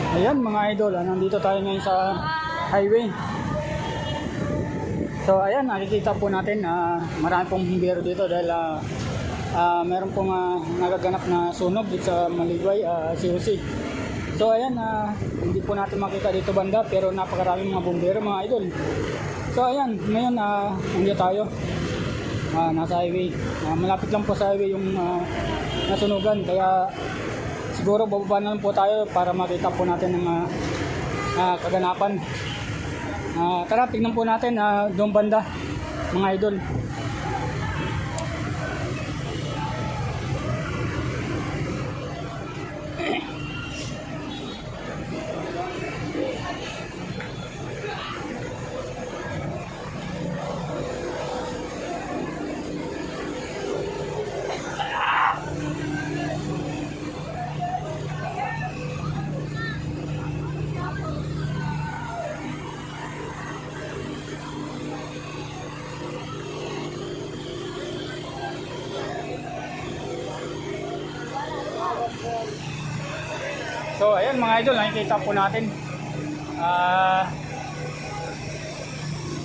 Ayan mga idol, nandito tayo ngayon sa highway. So ayan, nakikita po natin na marami pong bumbero dito dahil meron pong nagaganap na sunog dito sa Maligway, COC. So ayan, hindi po natin makita dito banda pero napakaraming mga bumbero mga idol. So ayan, ngayon nandiyo tayo. Nasa highway. Malapit lang po sa highway yung nasunugan, kaya siguro bababa na lang po tayo para makita po natin ang kaganapan. Tara, tignan po natin doon banda mga idol. So ayan mga idol, nakikita po natin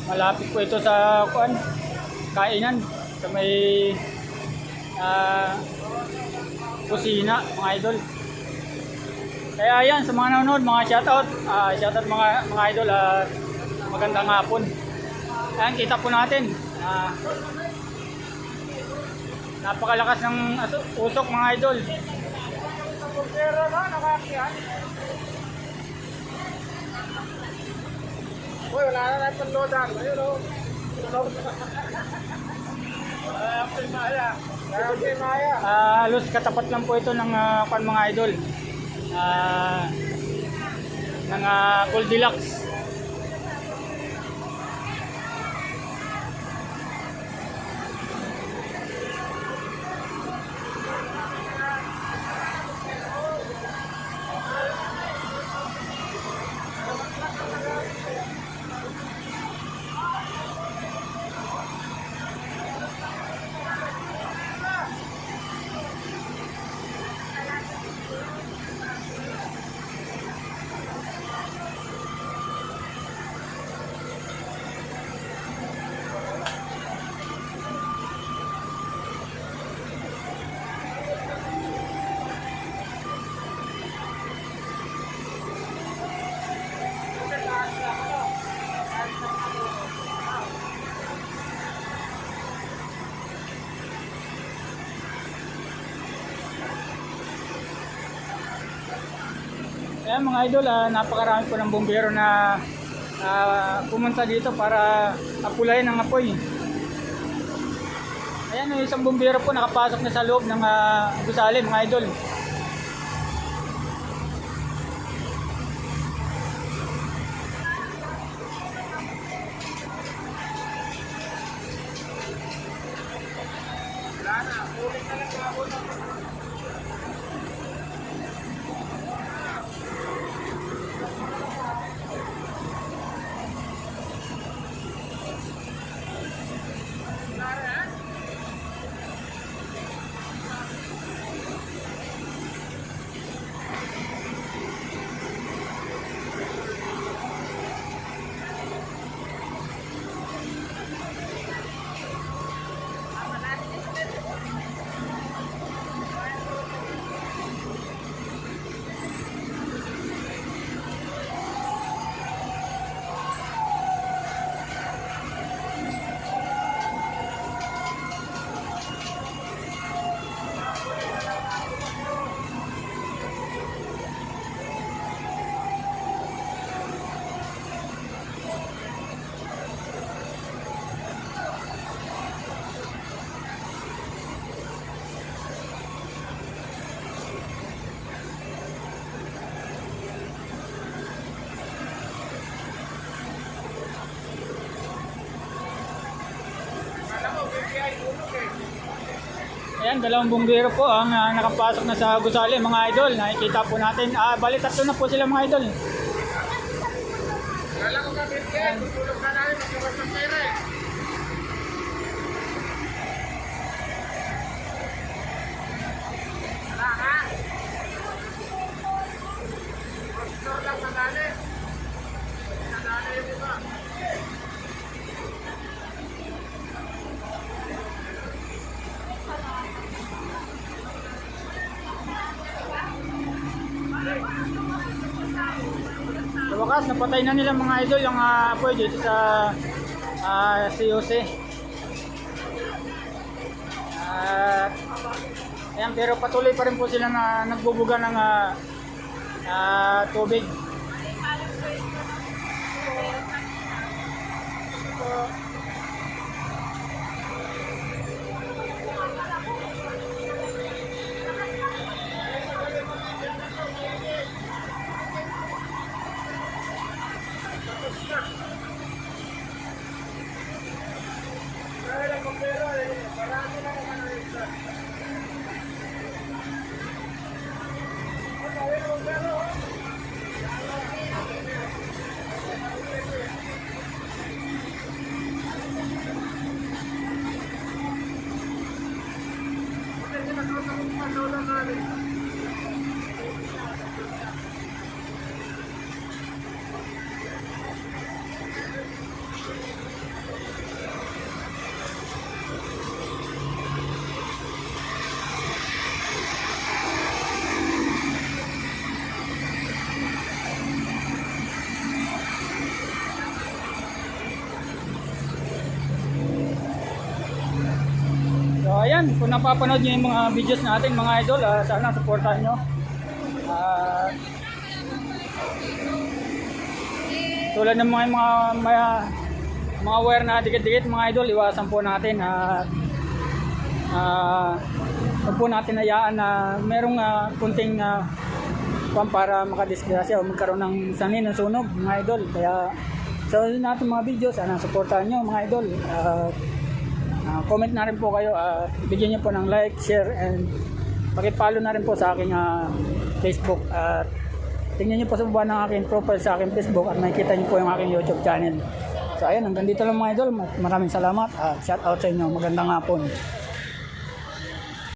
malapit po ito sa kainan sa may kusina mga idol. Kaya ayan, sa mga nanonood, mga shoutout mga idol, magandang hapon. Ayan, kita po natin napakalakas ng usok mga idol. Pero nakakakyan. Uy, wala na natin panloadan. Ayun o. Halos katapat lang po ito ng mga idol. Ng Goldilocks. Ayan mga idol, napakarami po ng bumbero na pumunta dito para apulayan ang apoy. Ayan, yung isang bumbero po nakapasok na sa loob ng gusali mga idol. Ayan, dalawang bumbero po ang nakapasok na sa gusali mga idol. Nakikita po natin. Bali, tatlo na po sila mga idol. Kala ko ka, BTI. Tutulog na namin. Magkabas ng pera eh. Wala ka. wakas, napatay na nila mga idol yung apoy dito sa COC. Ayan, pero patuloy pa rin po sila na nagbubuga ng tubig. So ayan, kung napapanood nyo yung mga videos natin mga idol, sana supportahan nyo. Tulad ng mga wire na dikit-dikit mga idol, iwasan po natin at huwag po natin hayaan na merong kunting para makadisgrasya o magkaroon ng sanin ng sunog mga idol. Kaya sa natin mga video, sana supportahan nyo mga idol. Comment na rin po kayo at bigyan nyo po ng like, share, and pakipollow na rin po sa aking Facebook at tingnan nyo po sa baba ng aking profile sa aking Facebook at makikita nyo po yung aking YouTube channel. So ayun, hanggang dito lang mga idol, maraming salamat at shout out sa inyo, magandang hapon.